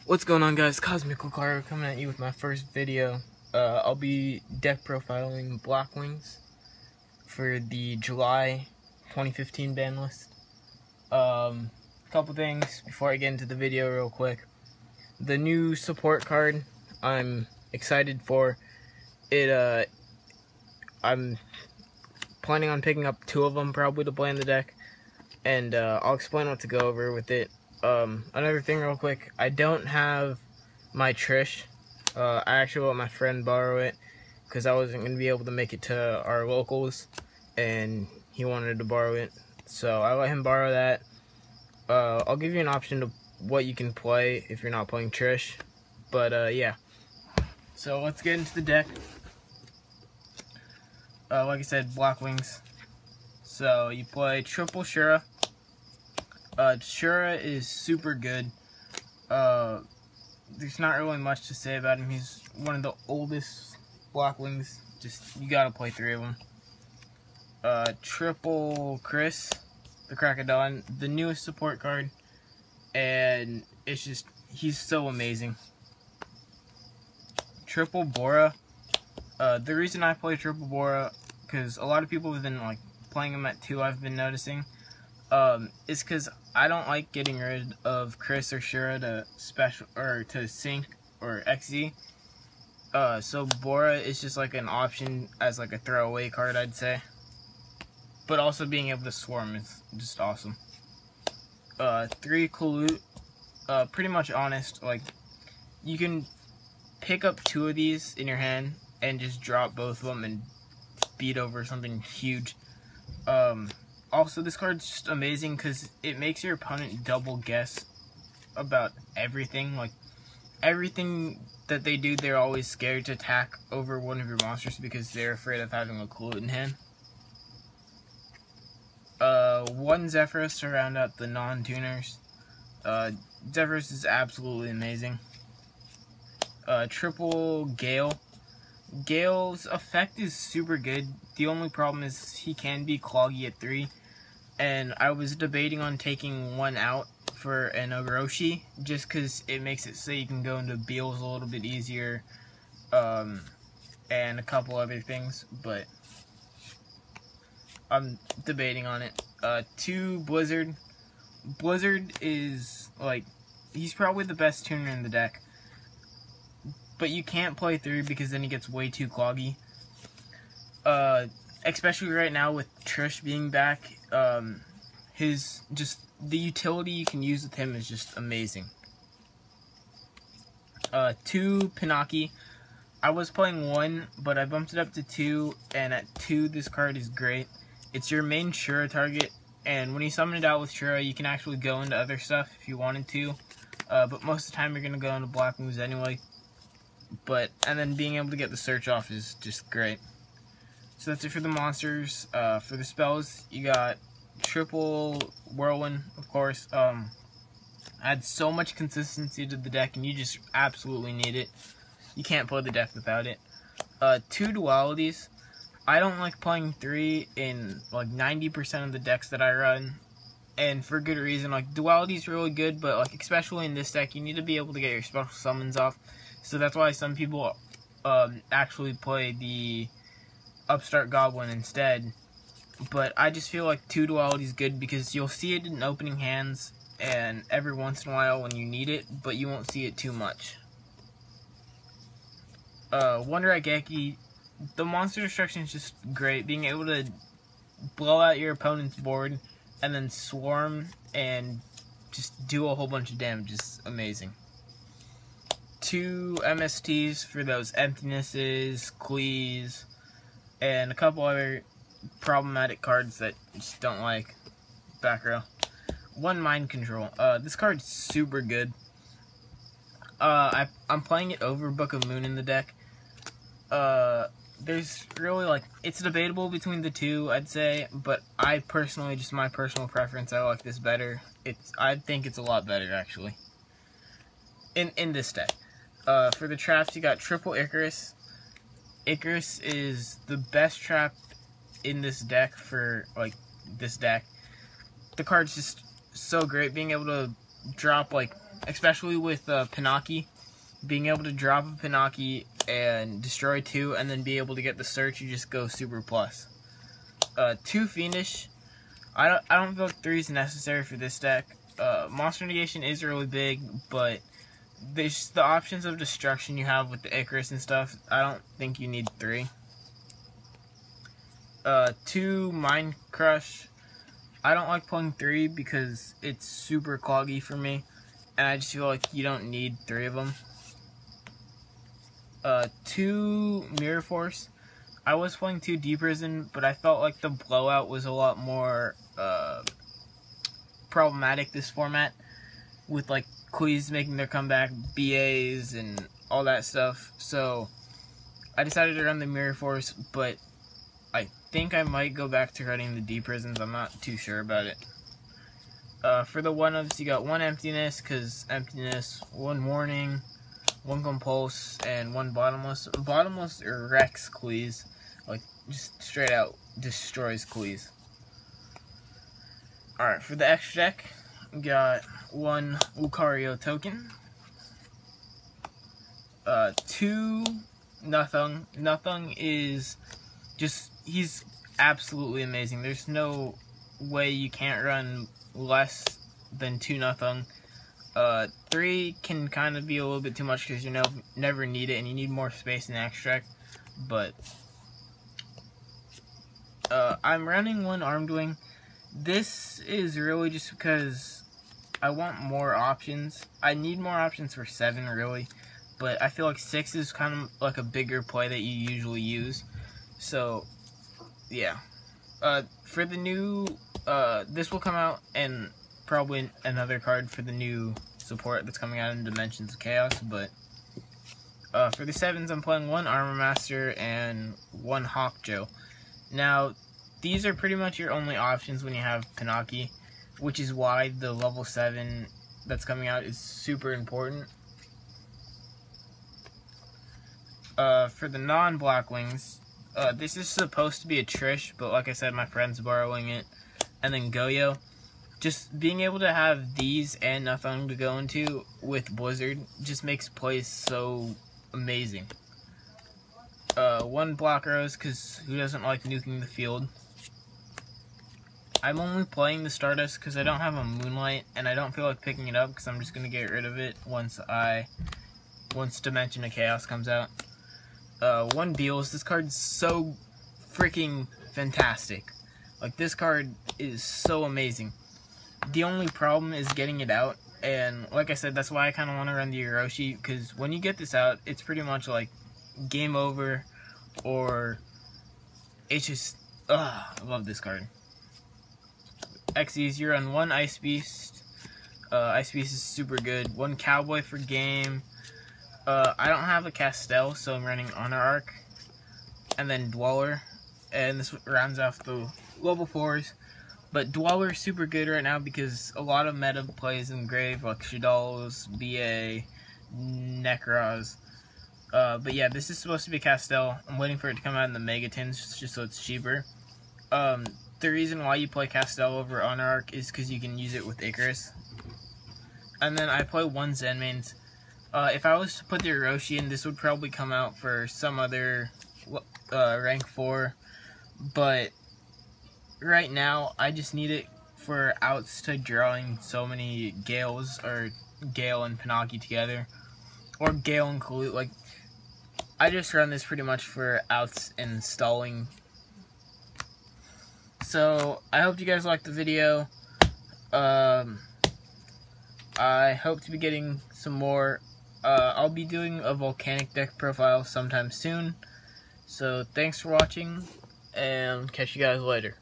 What's going on, guys? Cosmical Car coming at you with my first video. I'll be deck profiling Blackwings for the July 2015 ban list. Couple things before I get into the video real quick. The new support card I'm excited for. I'm planning on picking up 2 of them probably to play in the deck, and I'll explain what to go over with it. Another thing real quick, I don't have my Trish. I actually let my friend borrow it because I wasn't going to be able to make it to our locals, and he wanted to borrow it, so I let him borrow that. I'll give you an option to what you can play if you're not playing Trish, but yeah. So let's get into the deck. Like I said, Blackwings. So you play triple Shura. Shura is super good. There's not really much to say about him. He's one of the oldest Blackwings. Just, you gotta play 3 of them. Triple Chris, the Crocodile, the newest support card. And it's just, he's so amazing. Triple Bora. The reason I play Triple Bora, because a lot of people have been like playing him at 2, I've been noticing. Is because I don't like getting rid of Chris or Shura to special or to sync or XZ. So Bora is just like an option as like a throwaway card, I'd say. But also being able to swarm is just awesome. 3 Kalut, pretty much honest. Like, you can pick up 2 of these in your hand and just drop both of them and beat over something huge. Also, this card's just amazing because it makes your opponent double guess about everything. Like, everything that they do, they're always scared to attack over one of your monsters because they're afraid of having a Kalut in hand. 1 Zephyros to round out the non-tuners. Zephyros is absolutely amazing. Triple Gale. Gale's effect is super good. The only problem is he can be cloggy at 3. And I was debating on taking 1 out for an Orochi, just because it makes it so you can go into Beals a little bit easier, and a couple other things, but I'm debating on it. 2 Blizzard. Blizzard is, like, he's probably the best tuner in the deck, but you can't play 3 because then he gets way too cloggy. Especially right now with Trish being back, the utility you can use with him is just amazing. 2 Pinaki. I was playing 1, but I bumped it up to 2, and at 2 this card is great. It's your main Shura target, and when you summon it out with Shura, you can actually go into other stuff if you wanted to, but most of the time you're going to go into Blackwings anyway. And then being able to get the search off is just great. So that's it for the monsters. For the spells, you got triple Whirlwind, of course. Adds so much consistency to the deck, and you just absolutely need it. You can't play the deck without it. 2 Dualities. I don't like playing 3 in like 90% of the decks that I run, and for good reason. Like, Duality is really good, but like especially in this deck, you need to be able to get your special summons off. So that's why some people actually play the Upstart Goblin instead. But I just feel like 2 Duality is good because you'll see it in opening hands and every once in a while when you need it, but you won't see it too much. Wonder Geki. The monster destruction is just great. Being able to blow out your opponent's board and then swarm and just do a whole bunch of damage is amazing. 2 MSTs for those emptinesses, Clees, and a couple other problematic cards that I just don't like. Back row. 1 Mind Control. This card's super good. I'm playing it over Book of Moon in the deck. There's really, like, it's debatable between the 2, I'd say, but I personally, just my personal preference, I like this better. I think it's a lot better, actually, in this deck. For the traps, you got triple Icarus. Icarus is the best trap in this deck for, like, this deck. The card's just so great, being able to drop, like, especially with Pinocchi. Being able to drop a Pinocchi and destroy 2 and then be able to get the search, you just go super plus. 2 Fiendish. I don't feel like 3 is necessary for this deck. Monster Negation is really big, but the options of destruction you have with the Icarus and stuff, I don't think you need 3. 2 Mind Crush. I don't like pulling 3 because it's super cloggy for me, and I just feel like you don't need 3 of them. 2 Mirror Force. I was playing 2 Deep Prison, but I felt like the blowout was a lot more problematic this format, with like Quees making their comeback, BAs, and all that stuff. So I decided to run the Mirror Force, but I think I might go back to running the Deep Prisons. I'm not too sure about it. For the 1-ofs, you got 1 Emptiness, because Emptiness, 1 Warning, 1 Compulse, and 1 Bottomless. Bottomless wrecks Quees. Like, just straight out destroys Quees. Alright, for the extra deck, we got 1 Lucario token. 2 Nothung. Nothung is just, he's absolutely amazing. There's no way you can't run less than 2 Nothung. 3 can kind of be a little bit too much because you never need it and you need more space in the extract. But I'm running 1 Armed Wing. This is really just because I want more options. I need more options for 7 really, but I feel like 6 is kind of like a bigger play that you usually use. So yeah, for the new this will come out, and probably another card for the new support that's coming out in Dimensions of Chaos. But for the 7s, I'm playing 1 Armor Master and 1 Hawkjoe. Now, these are pretty much your only options when you have Pinocchi, which is why the level 7 that's coming out is super important. For the non-Blackwings, this is supposed to be a Trish, but like I said, my friend's borrowing it. And then Goyo. Just being able to have these and nothing to go into with Blizzard just makes plays so amazing. 1 Black Rose, because who doesn't like nuking the field? I'm only playing the Stardust because I don't have a Moonlight, and I don't feel like picking it up because I'm just going to get rid of it once Dimension of Chaos comes out. 1 Beals. This card's so freaking fantastic. Like, this card is so amazing. The only problem is getting it out, and like I said, that's why I kind of want to run the Hiroshi, because when you get this out, it's pretty much like game over, or it's just, I love this card. Xyz, you run 1 Ice Beast. Ice Beast is super good. 1 Cowboy for game. I don't have a Castell, so I'm running Honor Arc, and then Dweller, and this rounds off the level 4s. But Dweller is super good right now because a lot of meta plays in Grave, like Shadal's, BA, Necros. But yeah, this is supposed to be Castell. I'm waiting for it to come out in the Megatins just so it's cheaper. The reason why you play Castell over Honor Arc is because you can use it with Icarus. And then I play 1 Zenmains. If I was to put the Hiroshi in, this would probably come out for some other rank 4. But right now, I just need it for outs to drawing so many Gales, or Gale and Pinocchi together, or Gale and Kalut. Like, I just run this pretty much for outs and stalling. So, I hope you guys liked the video. I hope to be getting some more. I'll be doing a volcanic deck profile sometime soon. So, thanks for watching, and catch you guys later.